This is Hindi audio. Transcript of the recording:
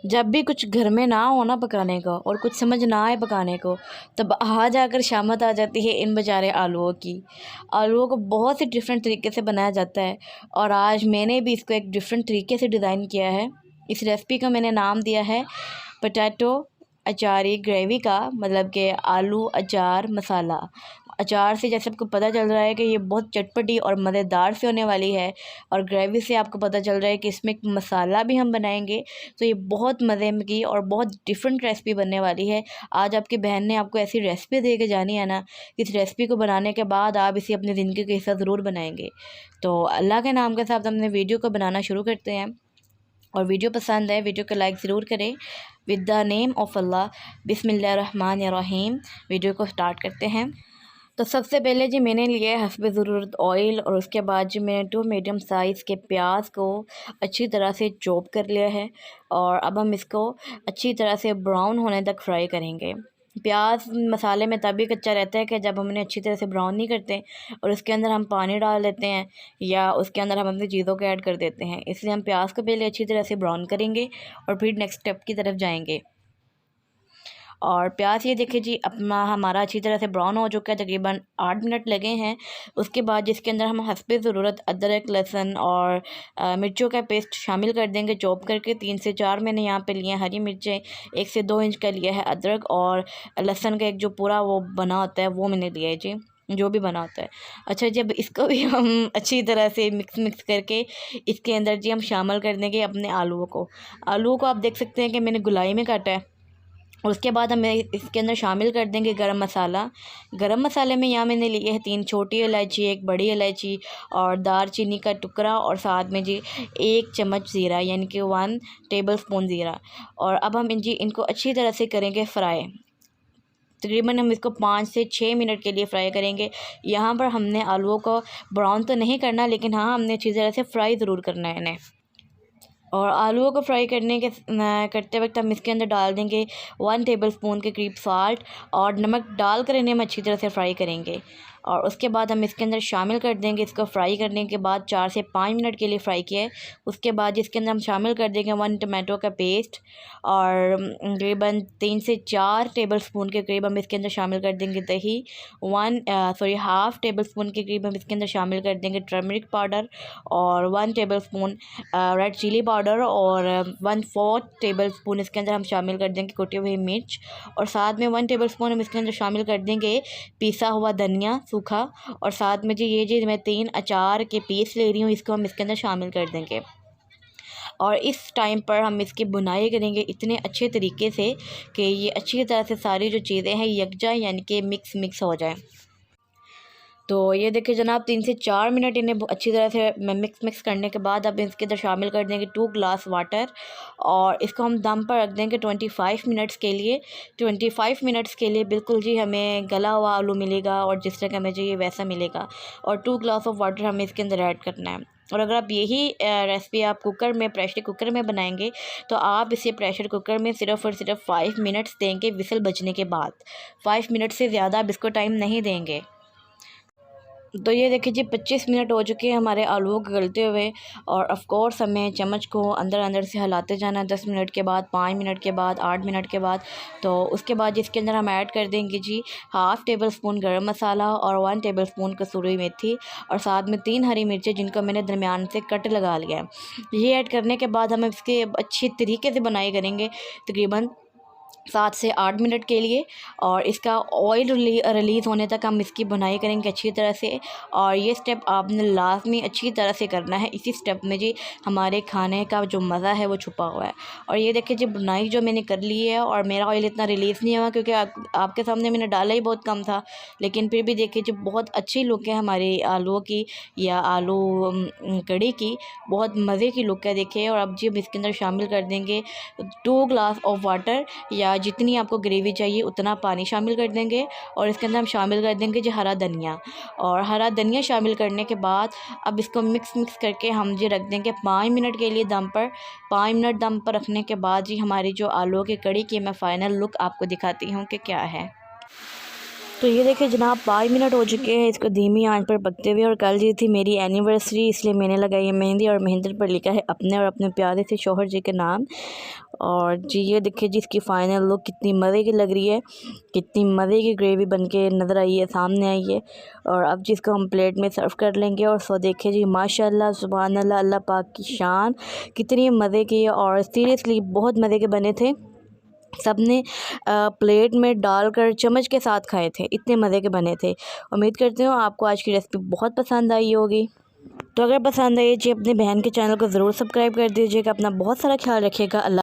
जब भी कुछ घर में ना हो ना पकाने को और कुछ समझ ना आए पकाने को, तब आ जाकर शामत आ जाती है इन बेचारे आलूओं की। आलूओं को बहुत ही डिफरेंट तरीके से बनाया जाता है और आज मैंने भी इसको एक डिफरेंट तरीके से डिज़ाइन किया है। इस रेसिपी का मैंने नाम दिया है पोटैटो अचारी ग्रेवी का, मतलब कि आलू अचार मसाला। अचार से जैसे आपको पता चल रहा है कि ये बहुत चटपटी और मज़ेदार से होने वाली है, और ग्रेवी से आपको पता चल रहा है कि इसमें एक मसाला भी हम बनाएंगे, तो ये बहुत मज़े में की और बहुत डिफरेंट रेसिपी बनने वाली है। आज आपकी बहन ने आपको ऐसी रेसिपी दे के जानी है ना, इस रेसिपी को बनाने के बाद आप इसे अपनी ज़िंदगी का हिस्सा ज़रूर बनाएंगे। तो अल्लाह के नाम के साथ हमने वीडियो को बनाना शुरू करते हैं, और वीडियो पसंद है वीडियो को लाइक ज़रूर करें। विद द नेम ऑफ़ अल्लाह, बिस्मिल्लाहिर्रहमानिर्रहीम। वीडियो को स्टार्ट करते हैं। तो सबसे पहले जी मैंने लिया है हस्बे ज़रूरत ऑयल, और उसके बाद जी मैंने 2 मीडियम साइज़ के प्याज को अच्छी तरह से चॉप कर लिया है, और अब हम इसको अच्छी तरह से ब्राउन होने तक फ्राई करेंगे। प्याज मसाले में तभी कच्चा रहता है कि जब हम उन्हें अच्छी तरह से ब्राउन नहीं करते और उसके अंदर हम पानी डाल देते हैं या उसके अंदर हम अपनी चीज़ों को ऐड कर देते हैं। इसलिए हम प्याज को पहले अच्छी तरह से ब्राउन करेंगे और फिर नेक्स्ट स्टेप की तरफ जाएंगे। और प्याज ये देखिए जी अपना हमारा अच्छी तरह से ब्राउन हो चुका है, तकरीबन 8 मिनट लगे हैं। उसके बाद जिसके अंदर हम हस्बे ज़रूरत अदरक लहसुन और मिर्चों का पेस्ट शामिल कर देंगे चॉप करके। 3 से 4 मैंने यहाँ पे लिए हैं हरी मिर्चें, 1 से 2 इंच का लिया है अदरक, और लहसुन का एक जो पूरा वो बना होता है वो मैंने लिया है जी, जो भी बना होता है। अच्छा, जब इसको भी हम अच्छी तरह से मिक्स करके इसके अंदर जी हम शामिल कर देंगे अपने आलूओं को। आलूओं को आप देख सकते हैं कि मैंने गुलाई में काटा है। और उसके बाद हम इसके अंदर शामिल कर देंगे गरम मसाला। गरम मसाले में यहाँ मैंने लिए है 3 छोटी इलायची, 1 बड़ी इलायची और दालचीनी का टुकड़ा, और साथ में जी 1 चम्मच ज़ीरा, यानी कि 1 टेबलस्पून ज़ीरा। और अब हम इनको अच्छी तरह से करेंगे फ्राई। तकरीबन हम इसको 5 से 6 मिनट के लिए फ्राई करेंगे। यहाँ पर हमने आलूओं को ब्राउन तो नहीं करना, लेकिन हाँ हमने अच्छी तरह से फ्राई ज़रूर करना है इन्हें। और आलूओं को फ्राई करते वक्त हम इसके अंदर डाल देंगे 1 टेबलस्पून के करीब साल्ट, और नमक डालकर इन्हें हम अच्छी तरह से फ्राई करेंगे। और उसके बाद हम इसके अंदर शामिल कर देंगे, इसको फ्राई करने के बाद 4 से 5 मिनट के लिए फ्राई किया है। उसके बाद इसके अंदर हम शामिल कर देंगे 1 टमाटो का पेस्ट, और तकरीबन 3 से 4 टेबलस्पून के करीब हम इसके अंदर शामिल कर देंगे दही। 1 टेबल स्पून के करीब हम इसके अंदर शामिल कर देंगे टर्मरिक पाउडर, और 1 टेबलस्पून रेड चिली पाउडर, और 1/4 टेबलस्पून इसके अंदर हम शामिल कर देंगे कुटी हुई मिर्च, और साथ में 1 टेबलस्पून हम इसके अंदर शामिल कर देंगे पिसा हुआ धनिया सूखा, और साथ में जी मैं 3 अचार के पीस ले रही हूँ, इसको हम इसके अंदर शामिल कर देंगे। और इस टाइम पर हम इसकी बुनाई करेंगे इतने अच्छे तरीके से कि ये अच्छी तरह से सारी जो चीज़ें हैं यकजा, यानी कि मिक्स हो जाए। तो ये देखिए जनाब 3 से 4 मिनट इन्हें अच्छी तरह से मिक्स करने के बाद अब इसके अंदर शामिल कर देंगे 2 ग्लास वाटर, और इसको हम दम पर रख देंगे 25 मिनट्स के लिए। 25 मिनट्स के लिए बिल्कुल जी हमें गला हुआ आलू मिलेगा, और जिस तरह का हमें चाहिए वैसा मिलेगा। और 2 ग्लास ऑफ वाटर हमें इसके अंदर ऐड करना है। और अगर आप यही रेसिपी आप प्रेशर कुकर में बनाएंगे, तो आप इसे प्रेशर कुकर में सिर्फ़ और सिर्फ 5 मिनट्स देंगे विसल बजने के बाद। 5 मिनट से ज़्यादा आप इसको टाइम नहीं देंगे। तो ये देखिए जी 25 मिनट हो चुके हैं हमारे आलूओं को गलते हुए, और ऑफ़ कोर्स हमें चम्मच को अंदर से हिलाते जाना है 10 मिनट के बाद, 5 मिनट के बाद, 8 मिनट के बाद। तो उसके बाद इसके अंदर हम ऐड कर देंगे जी 1/2 टेबलस्पून गरम मसाला और 1 टेबलस्पून कसूरी मेथी, और साथ में 3 हरी मिर्चें जिनको मैंने दरमियान से कट लगा लिया है। ये ऐड करने के बाद हम इसके अच्छी तरीके से बनाई करेंगे तकरीबन 7 से 8 मिनट के लिए, और इसका ऑयल रिलीज़ होने तक हम इसकी बुनाई करेंगे अच्छी तरह से। और ये स्टेप आपने लाजमी अच्छी तरह से करना है। इसी स्टेप में जी हमारे खाने का जो मज़ा है वो छुपा हुआ है। और ये देखिए जी बुनाई जो मैंने कर ली है, और मेरा ऑयल इतना रिलीज़ नहीं हुआ क्योंकि आपके सामने मैंने डाला ही बहुत कम था, लेकिन फिर भी देखिए जी बहुत अच्छी लुक है हमारी आलूओं की, या आलू कड़ी की, बहुत मज़े की लुक है देखिए। और अब जी हम इसके अंदर शामिल कर देंगे 2 ग्लास ऑफ वाटर, या जितनी आपको ग्रेवी चाहिए उतना पानी शामिल कर देंगे। और इसके अंदर हम शामिल कर देंगे जो हरा धनिया, और हरा धनिया शामिल करने के बाद अब इसको मिक्स करके हम जी रख देंगे 5 मिनट के लिए दम पर। 5 मिनट दम पर रखने के बाद जी हमारी जो आलू की कड़ी की मैं फ़ाइनल लुक आपको दिखाती हूँ कि क्या है। तो ये देखिए जनाब 5 मिनट हो चुके हैं इसको धीमी आंच पर पकते हुए। और कल जी थी मेरी एनिवर्सरी, इसलिए मैंने लगाई है मेहंदी और मेहंदी पर लिखा है अपने और अपने प्यारे से शौहर जी के नाम। और जी ये देखिए जी इसकी फ़ाइनल लुक कितनी मज़े की लग रही है, कितनी मज़े की ग्रेवी बन के नज़र आई है, सामने आई है। और अब जिसको हम प्लेट में सर्व कर लेंगे। और सो देखिए जी माशाल्लाह सुभान अल्लाह, अल्लाह पाक की शान, कितनी मज़े की। और सीरियसली बहुत मज़े के बने थे। सब ने प्लेट में डालकर चम्मच के साथ खाए थे, इतने मज़े के बने थे। उम्मीद करती हूँ आपको आज की रेसिपी बहुत पसंद आई होगी। तो अगर पसंद आई जी अपनी बहन के चैनल को ज़रूर सब्सक्राइब कर दीजिएगा। अपना बहुत सारा ख्याल रखिएगा। अल्लाह।